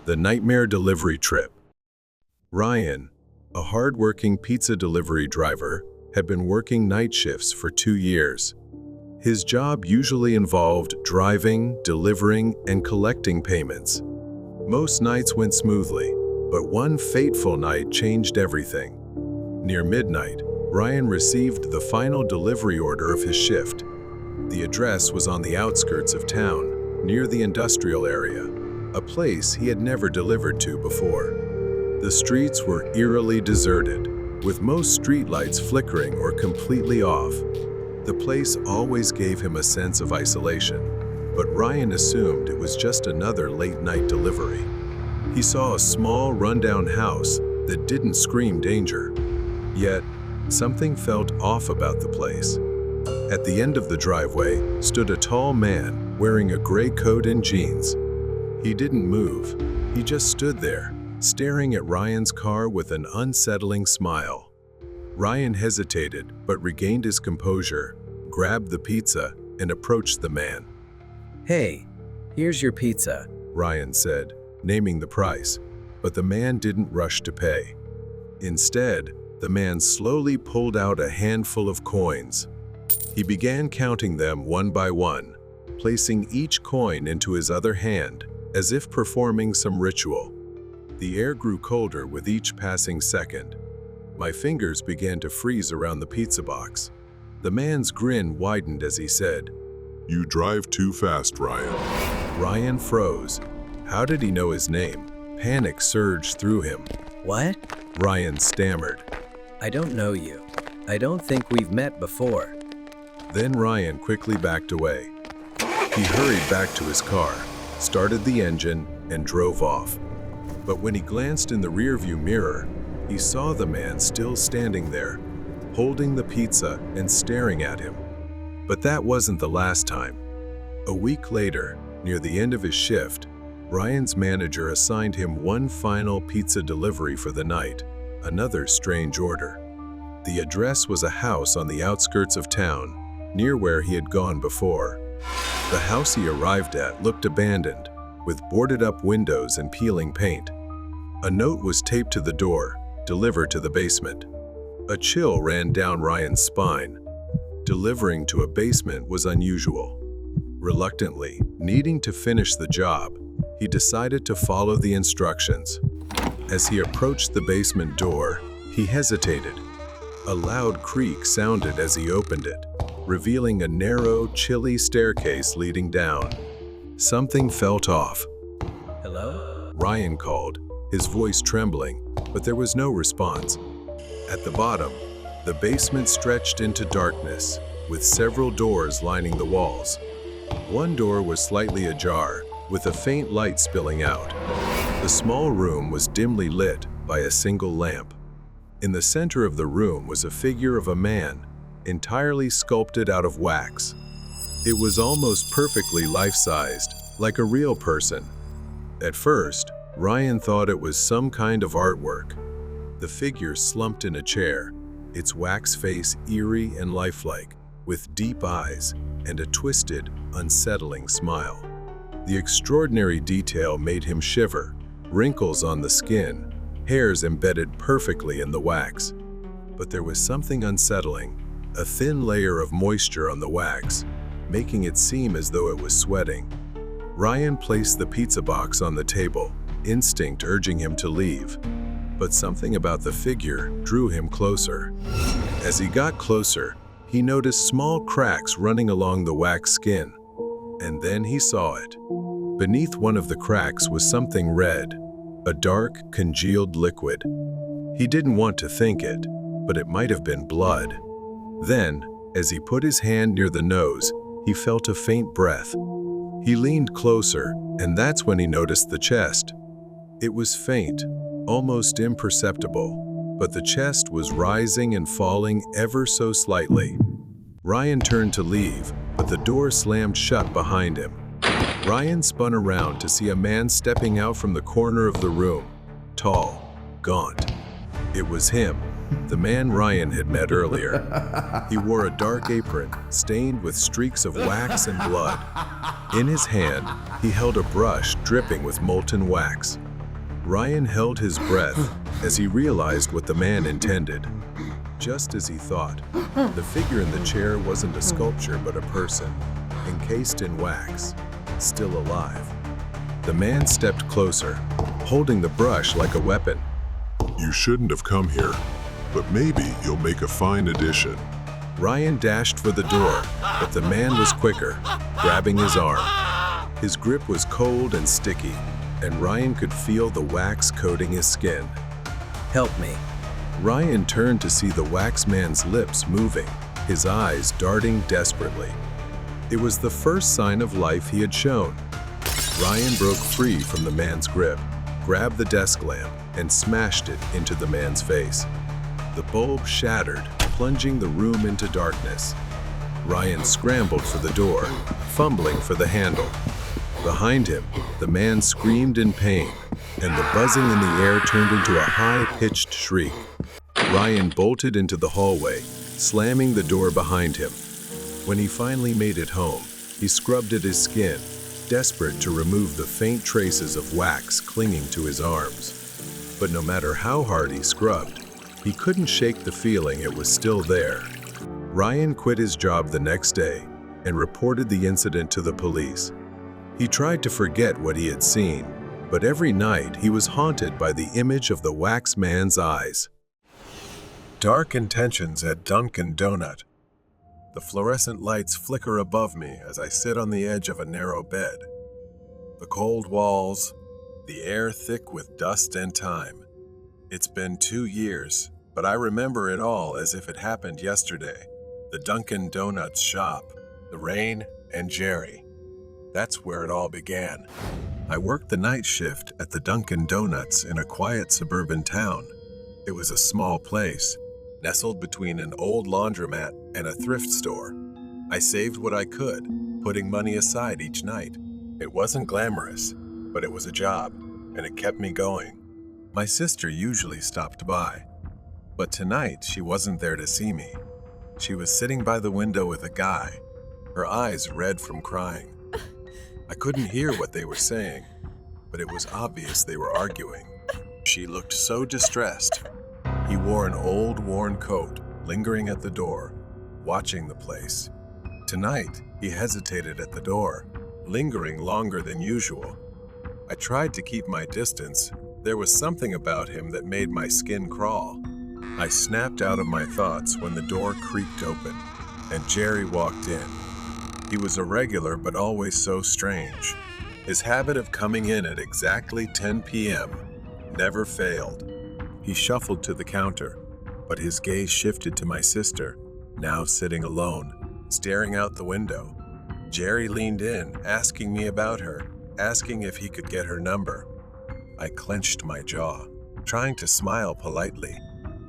The Nightmare Delivery Trip. Ryan, a hard-working pizza delivery driver, had been working night shifts for 2 years. His job usually involved driving, delivering, and collecting payments. Most nights went smoothly, but one fateful night changed everything. Near midnight, Ryan received the final delivery order of his shift. The address was on the outskirts of town, near the industrial area, a place he had never delivered to before. The streets were eerily deserted, with most streetlights flickering or completely off. The place always gave him a sense of isolation, but Ryan assumed it was just another late-night delivery. He saw a small, rundown house that didn't scream danger. Yet, something felt off about the place. At the end of the driveway stood a tall man wearing a gray coat and jeans. He didn't move. He just stood there, staring at Ryan's car with an unsettling smile. Ryan hesitated but regained his composure, grabbed the pizza, and approached the man. "Hey, here's your pizza," Ryan said, naming the price, but the man didn't rush to pay. Instead, the man slowly pulled out a handful of coins. He began counting them one by one, placing each coin into his other hand, as if performing some ritual. The air grew colder with each passing second. My fingers began to freeze around the pizza box. The man's grin widened as he said, "You drive too fast, Ryan." Ryan froze. How did he know his name? Panic surged through him. "What? Ryan stammered. I don't know you. I don't think we've met before." Then Ryan quickly backed away. He hurried back to his car, started the engine, and drove off. But when he glanced in the rearview mirror, he saw the man still standing there, holding the pizza and staring at him. But that wasn't the last time. A week later, near the end of his shift, Ryan's manager assigned him one final pizza delivery for the night, another strange order. The address was a house on the outskirts of town, near where he had gone before. The house he arrived at looked abandoned, with boarded-up windows and peeling paint. A note was taped to the door, "Deliver to the basement." A chill ran down Ryan's spine. Delivering to a basement was unusual. Reluctantly, needing to finish the job, he decided to follow the instructions. As he approached the basement door, he hesitated. A loud creak sounded as he opened it, revealing a narrow, chilly staircase leading down. Something felt off. "Hello?" Ryan called, his voice trembling, but there was no response. At the bottom, the basement stretched into darkness, with several doors lining the walls. One door was slightly ajar, with a faint light spilling out. The small room was dimly lit by a single lamp. In the center of the room was a figure of a man, entirely sculpted out of wax. It was almost perfectly life-sized, like a real person. At first, Ryan thought it was some kind of artwork. The figure slumped in a chair, its wax face eerie and lifelike, with deep eyes and a twisted, unsettling smile. The extraordinary detail made him shiver, wrinkles on the skin, hairs embedded perfectly in the wax. But there was something unsettling, a thin layer of moisture on the wax, making it seem as though it was sweating. Ryan placed the pizza box on the table, instinct urging him to leave. But something about the figure drew him closer. As he got closer, he noticed small cracks running along the wax skin. And then he saw it. Beneath one of the cracks was something red, a dark, congealed liquid. He didn't want to think it, but it might have been blood. Then, as he put his hand near the nose, he felt a faint breath. He leaned closer, and that's when he noticed the chest. It was faint, almost imperceptible, but the chest was rising and falling ever so slightly. Ryan turned to leave, but the door slammed shut behind him. Ryan spun around to see a man stepping out from the corner of the room, tall, gaunt. It was him, the man Ryan had met earlier. He wore a dark apron, stained with streaks of wax and blood. In his hand, he held a brush dripping with molten wax. Ryan held his breath as he realized what the man intended. Just as he thought, the figure in the chair wasn't a sculpture but a person, encased in wax, still alive. The man stepped closer, holding the brush like a weapon. You shouldn't have come here, but maybe you'll make a fine addition. Ryan dashed for the door, but the man was quicker, grabbing his arm. His grip was cold and sticky, and Ryan could feel the wax coating his skin. Help me. Ryan turned to see the wax man's lips moving, his eyes darting desperately. It was the first sign of life he had shown. Ryan broke free from the man's grip, grabbed the desk lamp, and smashed it into the man's face. The bulb shattered, plunging the room into darkness. Ryan scrambled for the door, fumbling for the handle. Behind him, the man screamed in pain, and the buzzing in the air turned into a high-pitched shriek. Ryan bolted into the hallway, slamming the door behind him. When he finally made it home, he scrubbed at his skin, desperate to remove the faint traces of wax clinging to his arms. But no matter how hard he scrubbed, he couldn't shake the feeling it was still there. Ryan quit his job the next day and reported the incident to the police. He tried to forget what he had seen, but every night he was haunted by the image of the wax man's eyes. Dark intentions at Dunkin' Donut. The fluorescent lights flicker above me as I sit on the edge of a narrow bed. The cold walls, the air thick with dust and time. It's been 2 years, but I remember it all as if it happened yesterday. The Dunkin' Donuts shop, the rain, and Jerry. That's where it all began. I worked the night shift at the Dunkin' Donuts in a quiet suburban town. It was a small place, nestled between an old laundromat and a thrift store. I saved what I could, putting money aside each night. It wasn't glamorous, but it was a job, and it kept me going. My sister usually stopped by, but tonight she wasn't there to see me. She was sitting by the window with a guy, her eyes red from crying. I couldn't hear what they were saying, but it was obvious they were arguing. She looked so distressed. He wore an old, worn coat, lingering at the door, watching the place. Tonight, he hesitated at the door, lingering longer than usual. I tried to keep my distance. There was something about him that made my skin crawl. I snapped out of my thoughts when the door creaked open, and Jerry walked in. He was a regular, but always so strange. His habit of coming in at exactly 10 p.m. never failed. He shuffled to the counter, but his gaze shifted to my sister, now sitting alone, staring out the window. Jerry leaned in, asking me about her, asking if he could get her number. I clenched my jaw, trying to smile politely,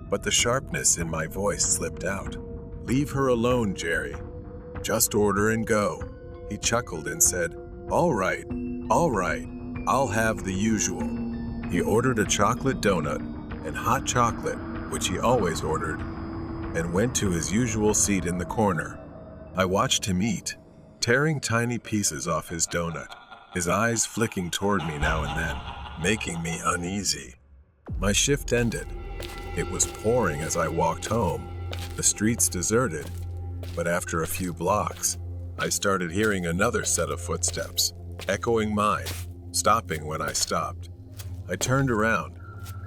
but the sharpness in my voice slipped out. "Leave her alone, Jerry. Just order and go." He chuckled and said, all right, I'll have the usual." He ordered a chocolate donut and hot chocolate, which he always ordered, and went to his usual seat in the corner. I watched him eat, tearing tiny pieces off his donut, his eyes flicking toward me now and then, making me uneasy. My shift ended. It was pouring as I walked home, the streets deserted, but after a few blocks, I started hearing another set of footsteps, echoing mine, stopping when I stopped. I turned around,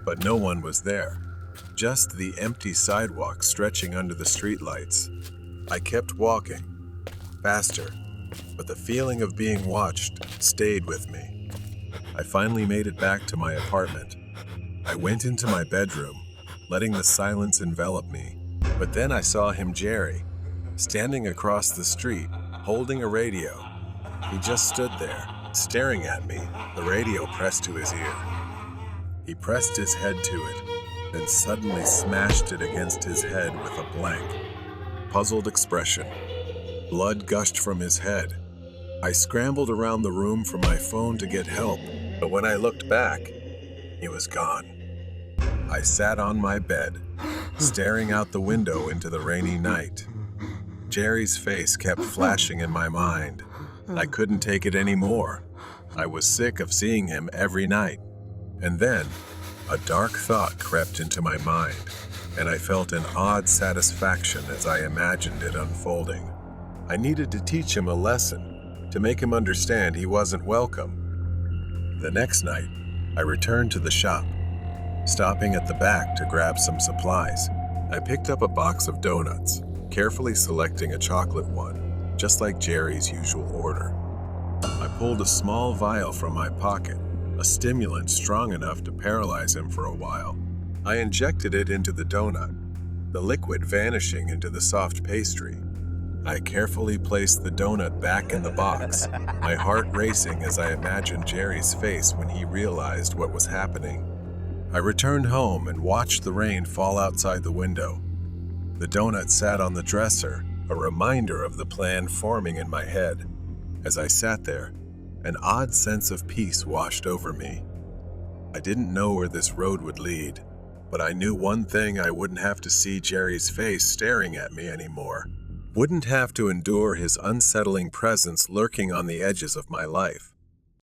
but no one was there, just the empty sidewalk stretching under the streetlights. I kept walking, faster, but the feeling of being watched stayed with me. I finally made it back to my apartment. I went into my bedroom, letting the silence envelop me. But then I saw him, Jerry, standing across the street, holding a radio. He just stood there, staring at me, the radio pressed to his ear. He pressed his head to it, then suddenly smashed it against his head with a blank, puzzled expression. Blood gushed from his head. I scrambled around the room for my phone to get help, but when I looked back, he was gone. I sat on my bed, staring out the window into the rainy night. Jerry's face kept flashing in my mind. I couldn't take it anymore. I was sick of seeing him every night. And then, a dark thought crept into my mind, and I felt an odd satisfaction as I imagined it unfolding. I needed to teach him a lesson, to make him understand he wasn't welcome. The next night, I returned to the shop, stopping at the back to grab some supplies. I picked up a box of donuts, carefully selecting a chocolate one, just like Jerry's usual order. I pulled a small vial from my pocket, a stimulant strong enough to paralyze him for a while. I injected it into the donut, the liquid vanishing into the soft pastry. I carefully placed the donut back in the box, my heart racing as I imagined Jerry's face when he realized what was happening. I returned home and watched the rain fall outside the window. The donut sat on the dresser, a reminder of the plan forming in my head. As I sat there, an odd sense of peace washed over me. I didn't know where this road would lead, but I knew one thing: I wouldn't have to see Jerry's face staring at me anymore. Wouldn't have to endure his unsettling presence lurking on the edges of my life.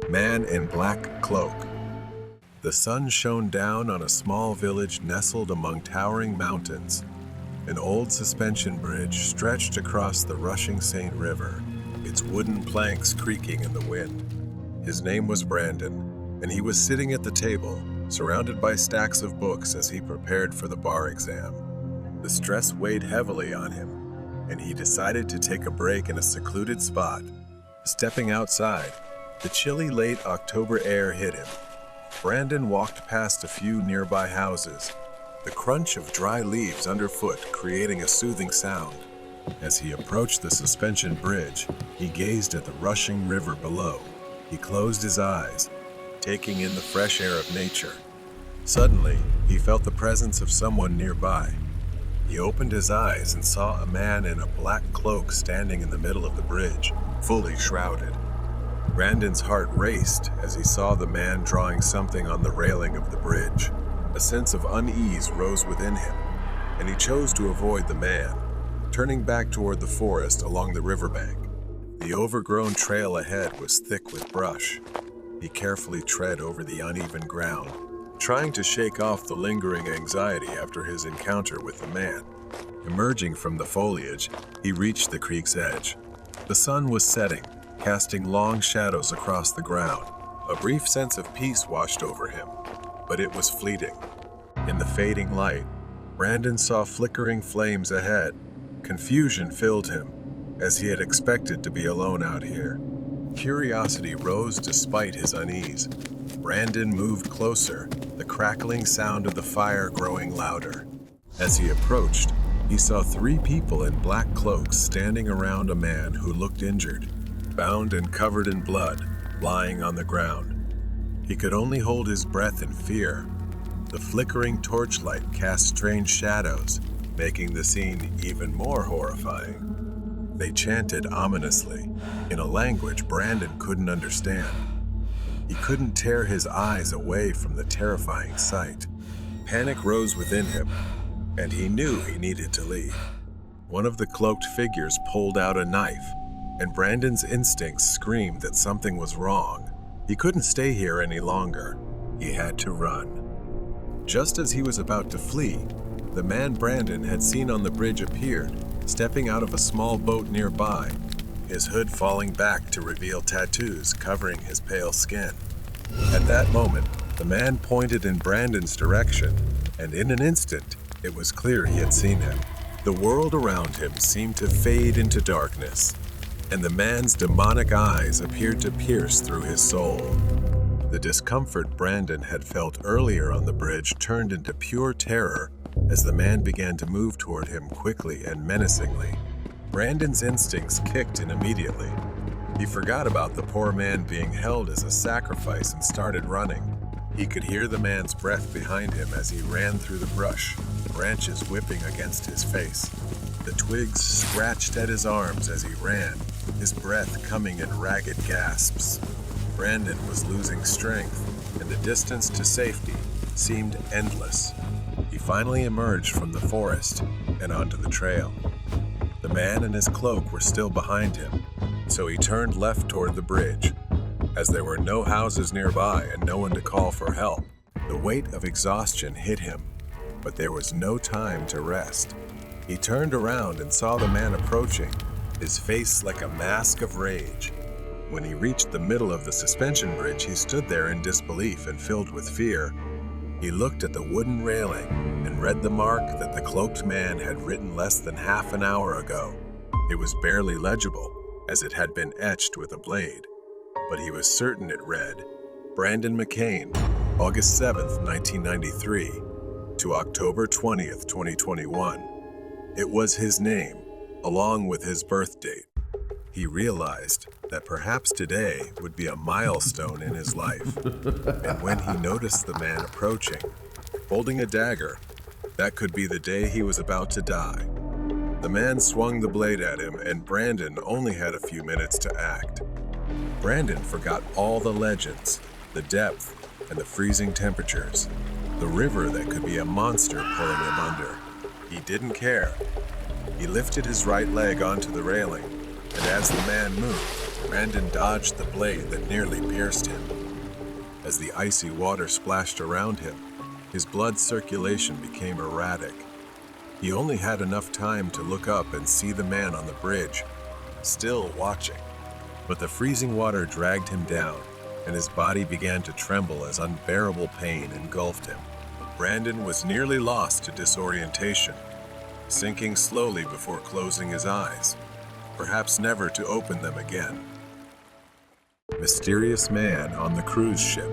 Man in black cloak. The sun shone down on a small village nestled among towering mountains. An old suspension bridge stretched across the rushing St. River, its wooden planks creaking in the wind. His name was Brandon, and he was sitting at the table, surrounded by stacks of books as he prepared for the bar exam. The stress weighed heavily on him, and he decided to take a break in a secluded spot. Stepping outside, the chilly late October air hit him. Brandon walked past a few nearby houses, the crunch of dry leaves underfoot creating a soothing sound. As he approached the suspension bridge, he gazed at the rushing river below. He closed his eyes, taking in the fresh air of nature. Suddenly, he felt the presence of someone nearby. He opened his eyes and saw a man in a black cloak standing in the middle of the bridge, fully shrouded. Brandon's heart raced as he saw the man drawing something on the railing of the bridge. A sense of unease rose within him, and he chose to avoid the man, turning back toward the forest along the riverbank. The overgrown trail ahead was thick with brush. He carefully tread over the uneven ground, trying to shake off the lingering anxiety after his encounter with the man. Emerging from the foliage, he reached the creek's edge. The sun was setting, casting long shadows across the ground. A brief sense of peace washed over him, but it was fleeting. In the fading light, Brandon saw flickering flames ahead. Confusion filled him, as he had expected to be alone out here. Curiosity rose despite his unease. Brandon moved closer, the crackling sound of the fire growing louder. As he approached, he saw 3 people in black cloaks standing around a man who looked injured, bound and covered in blood, lying on the ground. He could only hold his breath in fear. The flickering torchlight cast strange shadows, making the scene even more horrifying. They chanted ominously, in a language Brandon couldn't understand. He couldn't tear his eyes away from the terrifying sight. Panic rose within him, and he knew he needed to leave. One of the cloaked figures pulled out a knife, and Brandon's instincts screamed that something was wrong. He couldn't stay here any longer. He had to run. Just as he was about to flee, the man Brandon had seen on the bridge appeared, stepping out of a small boat nearby, his hood falling back to reveal tattoos covering his pale skin. At that moment, the man pointed in Brandon's direction, and in an instant, it was clear he had seen him. The world around him seemed to fade into darkness, and the man's demonic eyes appeared to pierce through his soul. The discomfort Brandon had felt earlier on the bridge turned into pure terror as the man began to move toward him quickly and menacingly. Brandon's instincts kicked in immediately. He forgot about the poor man being held as a sacrifice and started running. He could hear the man's breath behind him as he ran through the brush, branches whipping against his face. The twigs scratched at his arms as he ran, his breath coming in ragged gasps. Brandon was losing strength, and the distance to safety seemed endless. He finally emerged from the forest and onto the trail. The man and his cloak were still behind him, so he turned left toward the bridge. As there were no houses nearby and no one to call for help, The weight of exhaustion hit him, but there was no time to rest. He turned around and saw the man approaching, his face like a mask of rage. When he reached the middle of the suspension bridge, he stood there in disbelief and filled with fear. He looked at the wooden railing and read the mark that the cloaked man had written less than half an hour ago. It was barely legible, as it had been etched with a blade, but he was certain it read, Brandon McCain, August 7th, 1993, to October 20th, 2021. It was his name, along with his birth date. He realized that perhaps today would be a milestone in his life. And when he noticed the man approaching, holding a dagger, that could be the day he was about to die. The man swung the blade at him, and Brandon only had a few minutes to act. Brandon forgot all the legends, the depth, and the freezing temperatures, the river that could be a monster pulling him under. He didn't care. He lifted his right leg onto the railing, and as the man moved, Brandon dodged the blade that nearly pierced him. As the icy water splashed around him, his blood circulation became erratic. He only had enough time to look up and see the man on the bridge, still watching. But the freezing water dragged him down, and his body began to tremble as unbearable pain engulfed him. Brandon was nearly lost to disorientation, sinking slowly before closing his eyes, perhaps never to open them again. Mysterious man on the cruise ship.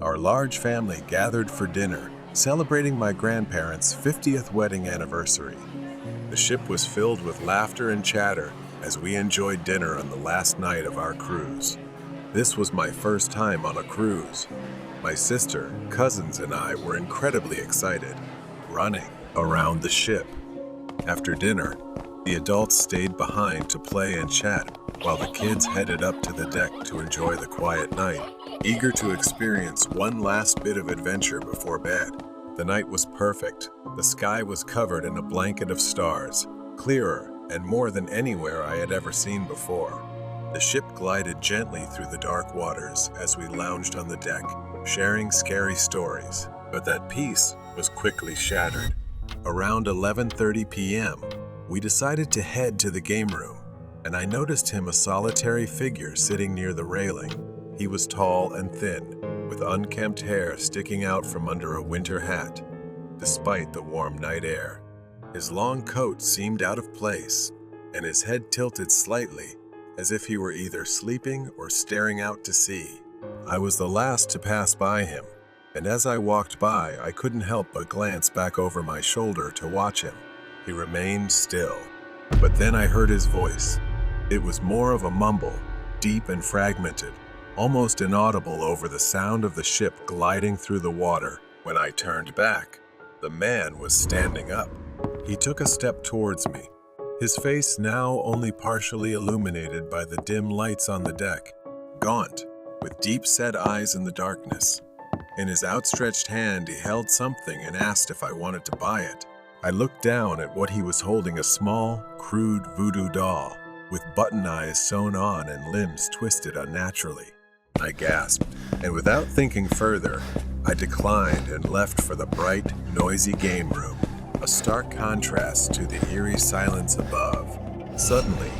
Our large family gathered for dinner, celebrating my grandparents' 50th wedding anniversary. The ship was filled with laughter and chatter as we enjoyed dinner on the last night of our cruise. This was my first time on a cruise. My sister, cousins, and I were incredibly excited, running around the ship. After dinner, the adults stayed behind to play and chat, while the kids headed up to the deck to enjoy the quiet night, eager to experience one last bit of adventure before bed. The night was perfect. The sky was covered in a blanket of stars, clearer and more than anywhere I had ever seen before. The ship glided gently through the dark waters as we lounged on the deck, sharing scary stories, but that peace was quickly shattered. Around 11:30 p.m., we decided to head to the game room, and I noticed him a solitary figure sitting near the railing. He was tall and thin, with unkempt hair sticking out from under a winter hat, despite the warm night air. His long coat seemed out of place, and his head tilted slightly, as if he were either sleeping or staring out to sea. I was the last to pass by him, and as I walked by, I couldn't help but glance back over my shoulder to watch him. He remained still, but then I heard his voice. It was more of a mumble, deep and fragmented, almost inaudible over the sound of the ship gliding through the water. When I turned back, the man was standing up. He took a step towards me, his face now only partially illuminated by the dim lights on the deck, gaunt, with deep-set eyes in the darkness. In his outstretched hand, he held something and asked if I wanted to buy it. I looked down at what he was holding, a small, crude voodoo doll, with button eyes sewn on and limbs twisted unnaturally. I gasped, and without thinking further, I declined and left for the bright, noisy game room, a stark contrast to the eerie silence above. Suddenly,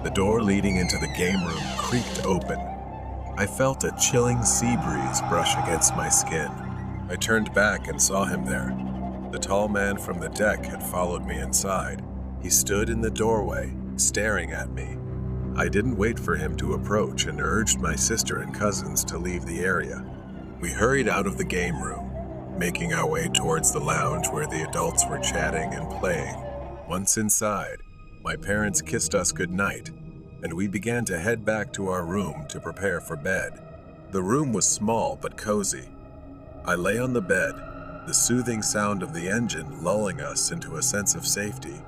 the door leading into the game room creaked open. I felt a chilling sea breeze brush against my skin. I turned back and saw him there. The tall man from the deck had followed me inside. He stood in the doorway, staring at me. I didn't wait for him to approach and urged my sister and cousins to leave the area. We hurried out of the game room, making our way towards the lounge where the adults were chatting and playing. Once inside, my parents kissed us goodnight, and we began to head back to our room to prepare for bed. The room was small but cozy. I lay on the bed, the soothing sound of the engine lulling us into a sense of safety.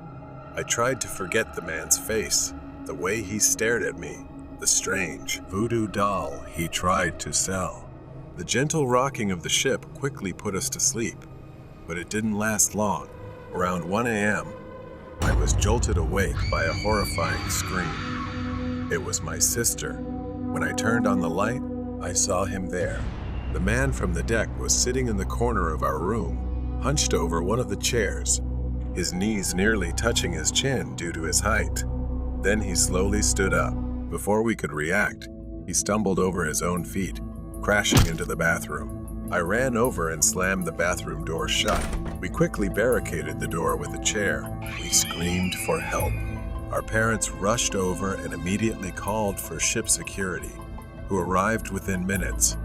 I tried to forget the man's face, the way he stared at me, the strange voodoo doll he tried to sell. The gentle rocking of the ship quickly put us to sleep, but it didn't last long. Around 1 a.m., I was jolted awake by a horrifying scream. It was my sister. When I turned on the light, I saw him there, The man from the deck was sitting in the corner of our room, hunched over one of the chairs, his knees nearly touching his chin due to his height. Then he slowly stood up. Before we could react, he stumbled over his own feet, crashing into the bathroom. I ran over and slammed the bathroom door shut. We quickly barricaded the door with a chair. We screamed for help. Our parents rushed over and immediately called for ship security, who arrived within minutes,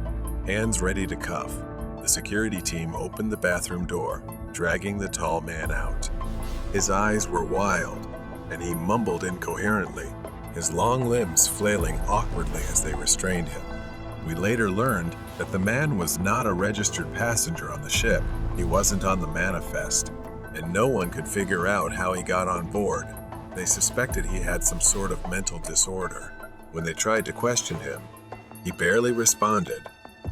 hands ready to cuff. The security team opened the bathroom door, dragging the tall man out. His eyes were wild, and he mumbled incoherently, his long limbs flailing awkwardly as they restrained him. We later learned that the man was not a registered passenger on the ship. He wasn't on the manifest, and no one could figure out how he got on board. They suspected he had some sort of mental disorder. When they tried to question him, he barely responded,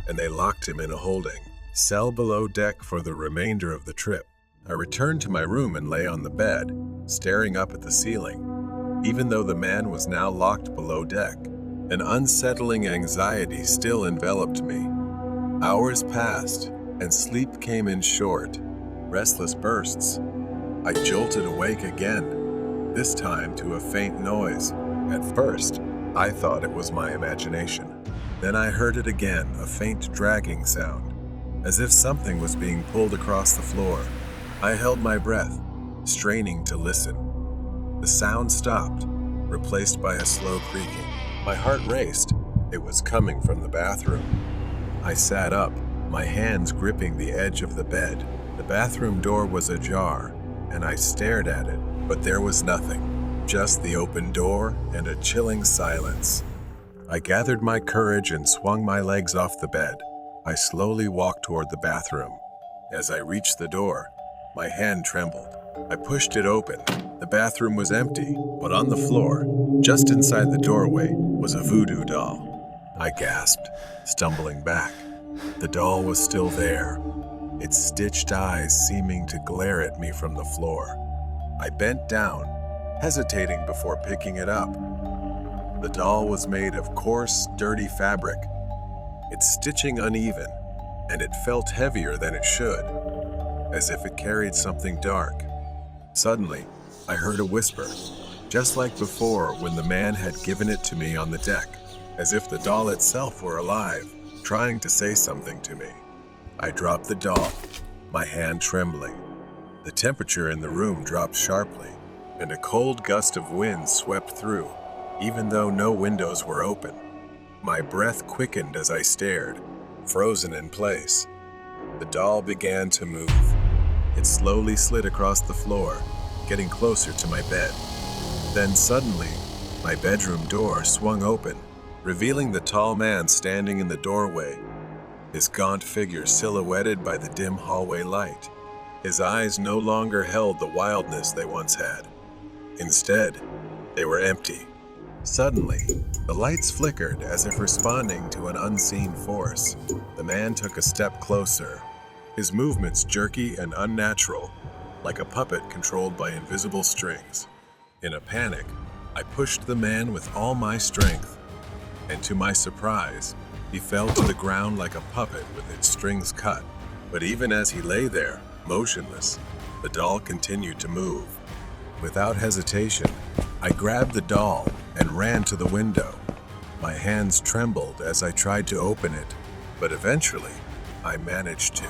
and they locked him in a holding cell below deck for the remainder of the trip. I returned to my room and lay on the bed, staring up at the ceiling. Even though the man was now locked below deck, an unsettling anxiety still enveloped me. Hours passed, and sleep came in short, restless bursts. I jolted awake again, this time to a faint noise. At first, I thought it was my imagination. Then I heard it again, a faint dragging sound, as if something was being pulled across the floor. I held my breath, straining to listen. The sound stopped, replaced by a slow creaking. My heart raced. It was coming from the bathroom. I sat up, my hands gripping the edge of the bed. The bathroom door was ajar, and I stared at it, but there was nothing, just the open door and a chilling silence. I gathered my courage and swung my legs off the bed. I slowly walked toward the bathroom. As I reached the door, my hand trembled. I pushed it open. The bathroom was empty, but on the floor, just inside the doorway, was a voodoo doll. I gasped, stumbling back. The doll was still there, its stitched eyes seeming to glare at me from the floor. I bent down, hesitating before picking it up. The doll was made of coarse, dirty fabric, its stitching uneven, and it felt heavier than it should, as if it carried something dark. Suddenly, I heard a whisper, just like before when the man had given it to me on the deck, as if the doll itself were alive, trying to say something to me. I dropped the doll, my hand trembling. The temperature in the room dropped sharply, and a cold gust of wind swept through, even though no windows were open. My breath quickened as I stared, frozen in place. The doll began to move. It slowly slid across the floor, getting closer to my bed. Then suddenly, my bedroom door swung open, revealing the tall man standing in the doorway, his gaunt figure silhouetted by the dim hallway light. His eyes no longer held the wildness they once had. Instead, they were empty. Suddenly, the lights flickered as if responding to an unseen force. The man took a step closer, his movements jerky and unnatural, like a puppet controlled by invisible strings. In a panic, I pushed the man with all my strength, and to my surprise, he fell to the ground like a puppet with its strings cut. But even as he lay there, motionless, the doll continued to move. Without hesitation, I grabbed the doll and ran to the window. My hands trembled as I tried to open it, but eventually, I managed to.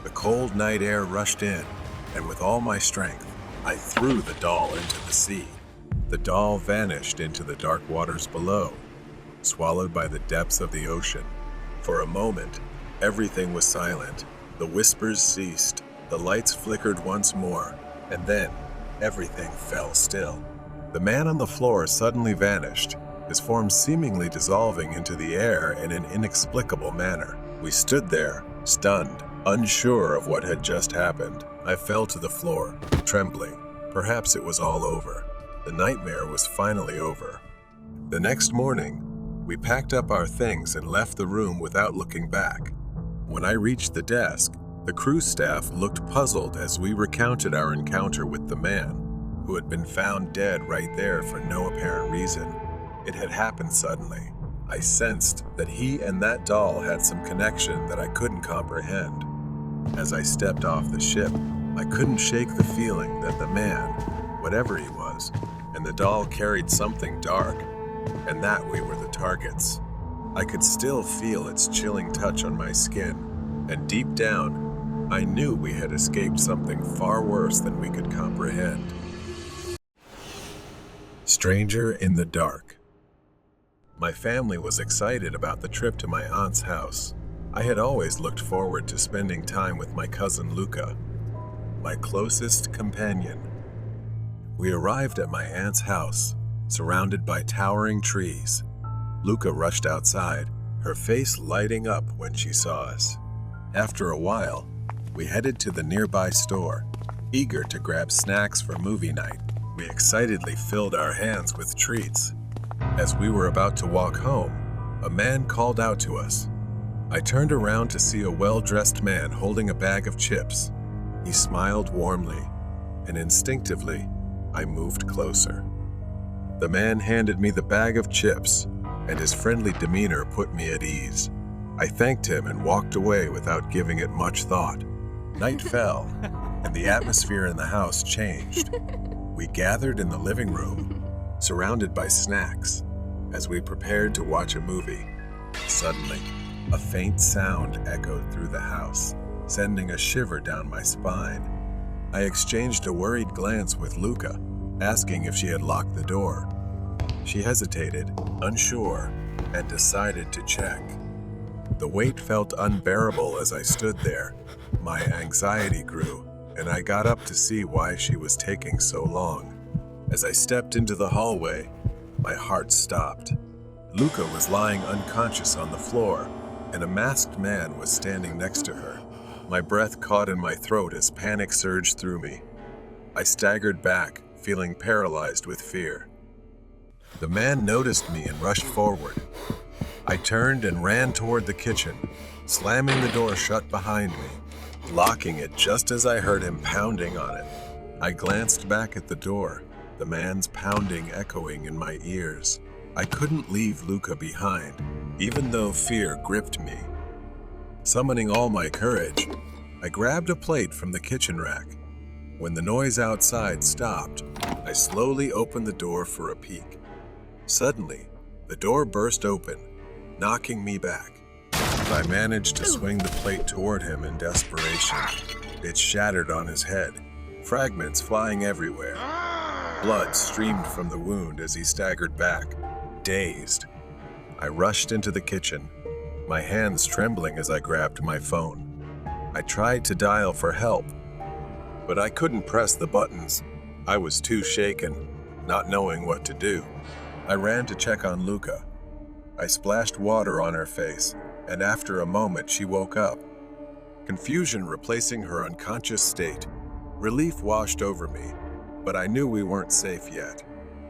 The cold night air rushed in, and with all my strength, I threw the doll into the sea. The doll vanished into the dark waters below, swallowed by the depths of the ocean. For a moment, everything was silent. The whispers ceased, the lights flickered once more, and then everything fell still. The man on the floor suddenly vanished, his form seemingly dissolving into the air in an inexplicable manner. We stood there, stunned, unsure of what had just happened. I fell to the floor, trembling. Perhaps it was all over. The nightmare was finally over. The next morning, we packed up our things and left the room without looking back. When I reached the desk, the crew staff looked puzzled as we recounted our encounter with the man, who had been found dead right there for no apparent reason. It had happened suddenly. I sensed that he and that doll had some connection that I couldn't comprehend. As I stepped off the ship, I couldn't shake the feeling that the man, whatever he was, and the doll carried something dark, and that we were the targets. I could still feel its chilling touch on my skin, and deep down, I knew we had escaped something far worse than we could comprehend. Stranger in the dark. My family was excited about the trip to my aunt's house. I had always looked forward to spending time with my cousin Luca, my closest companion. We arrived at my aunt's house, surrounded by towering trees. Luca rushed outside, her face lighting up when she saw us. After a while, we headed to the nearby store, eager to grab snacks for movie night. We excitedly filled our hands with treats. As we were about to walk home, a man called out to us. I turned around to see a well-dressed man holding a bag of chips. He smiled warmly, and instinctively, I moved closer. The man handed me the bag of chips, and his friendly demeanor put me at ease. I thanked him and walked away without giving it much thought. Night fell, and the atmosphere in the house changed. We gathered in the living room, surrounded by snacks, as we prepared to watch a movie. Suddenly, a faint sound echoed through the house, sending a shiver down my spine. I exchanged a worried glance with Luca, asking if she had locked the door. She hesitated, unsure, and decided to check. The weight felt unbearable as I stood there. My anxiety grew, and I got up to see why she was taking so long. As I stepped into the hallway, my heart stopped. Luca was lying unconscious on the floor, and a masked man was standing next to her. My breath caught in my throat as panic surged through me. I staggered back, feeling paralyzed with fear. The man noticed me and rushed forward. I turned and ran toward the kitchen, slamming the door shut behind me, locking it just as I heard him pounding on it. I glanced back at the door, the man's pounding echoing in my ears. I couldn't leave Luca behind, even though fear gripped me. Summoning all my courage, I grabbed a plate from the kitchen rack. When the noise outside stopped, I slowly opened the door for a peek. Suddenly, the door burst open, knocking me back. I managed to swing the plate toward him in desperation. It shattered on his head, fragments flying everywhere. Blood streamed from the wound as he staggered back, dazed. I rushed into the kitchen, my hands trembling as I grabbed my phone. I tried to dial for help, but I couldn't press the buttons. I was too shaken, not knowing what to do. I ran to check on Luca. I splashed water on her face, and after a moment she woke up. Confusion replacing her unconscious state. Relief washed over me, but I knew we weren't safe yet.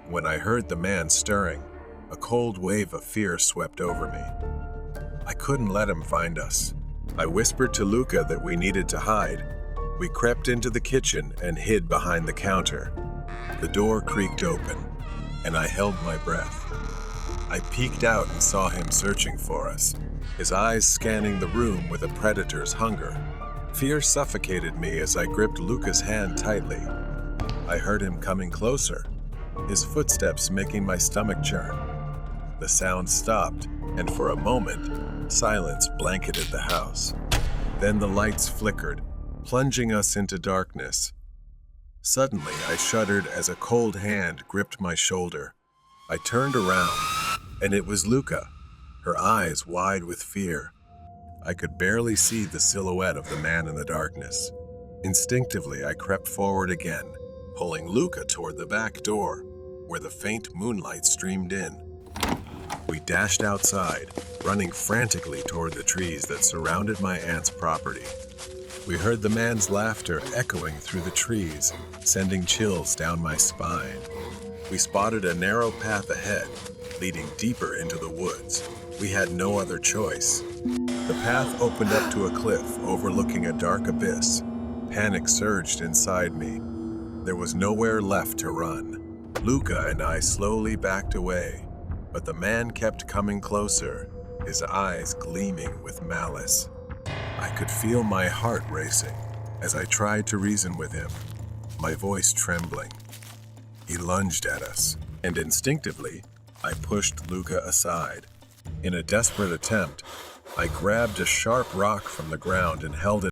When I heard the man stirring, a cold wave of fear swept over me. I couldn't let him find us. I whispered to Luca that we needed to hide. We crept into the kitchen and hid behind the counter. The door creaked open, and I held my breath. I peeked out and saw him searching for us, his eyes scanning the room with a predator's hunger. Fear suffocated me as I gripped Luca's hand tightly. I heard him coming closer, his footsteps making my stomach churn. The sound stopped, and for a moment, silence blanketed the house. Then the lights flickered, plunging us into darkness. Suddenly, I shuddered as a cold hand gripped my shoulder. I turned around, and it was Luca, her eyes wide with fear. I could barely see the silhouette of the man in the darkness. Instinctively, I crept forward again, pulling Luca toward the back door, where the faint moonlight streamed in. We dashed outside, running frantically toward the trees that surrounded my aunt's property. We heard the man's laughter echoing through the trees, sending chills down my spine. We spotted a narrow path ahead, leading deeper into the woods. We had no other choice. The path opened up to a cliff overlooking a dark abyss. Panic surged inside me. There was nowhere left to run. Luca and I slowly backed away, But the man kept coming closer, his eyes gleaming with malice. I could feel my heart racing as I tried to reason with him, my voice trembling. He lunged at us, and instinctively, I pushed Luca aside. In a desperate attempt, I grabbed a sharp rock from the ground and held it